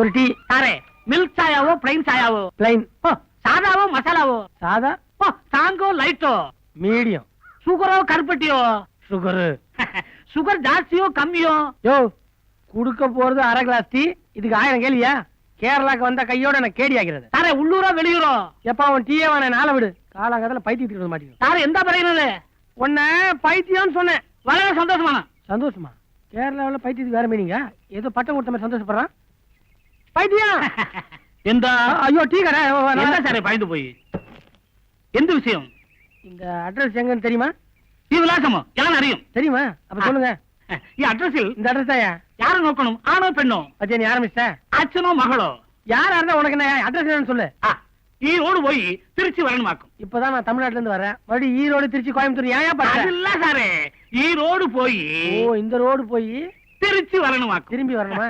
ஒரு டீ. சாரே milk சாயாவோ plain சாயாவோ? Plain. சாதாவோ மசாலாவோ? சாதா. ஸ்ட்ராங்கோ லைட்டோ? மீடியம். சுகரோ கருப்பட்டியோ? சுகரு. சுகர் ஜாஸ்தியோ கம்மியோ? யோ குடுக்க போறது அரை கிளாஸ் டீ. இதுக்கு 1000 கேள்வியா? கேரளாக்கு வந்த கையோட எனக்கு கேடி ஆகிறது. சாரே உள்ளூரோ வெளியூரோ? எப்பா அவன் டீயே வேணா நாளை விடு. காலாங்கத்துல பைத்தியத்துக்கு மாட்டேங்குது. சாரே எந்த பறையினது? உன்ன பைத்தியம்னு சொன்னேன். வர சந்தோஷமான. சந்தோஷமா? கேரளாவில் பைத்தியத்துக்கு வேற மீனிங்க. ஏதோ பட்டம் கொடுத்த மாதிரி சந்தோஷப்படுறான். பைத்தியம். எந்த? ஐயோ டீ கடை. என்ன சாரே பயந்து போய்? எந்த விஷயம்? இந்த அட்ரஸ் எங்கன்னு தெரியுமா? ഈ വിലാസമോ? ഞാൻ അറിയും. தெரியுமா? அப்ப சொல்லுங்க. ഈ അഡ്രസ്സിൽ இந்த அட்ரஸ் தாயா? யாரை നോക്കണം? ആണോ പെണ്ണോ? பத்தியா நீ ஆரம்பிச்சிட்ட? അച്ഛനോ மகளோ? யாரா இருந்தா உனக்கு என்ன அட்ரஸ் என்னன்னு சொல்லு. ഈ റോഡ് പോയി തിരിച്ചു വരണമാക്കും. இப்பதான் நான் தமிழ்நாட்டுல இருந்து வரேன். மறுபடியும் ஈரோடு திருச்சி கோயம்புத்தூர் ஏன் பண்ற? അതില്ല സാറേ, ഈ റോഡ് പോയി ஓ இந்த ரோடு போய் തിരിച്ചു വരണമാക്കും. திரும்பி வரணுமா?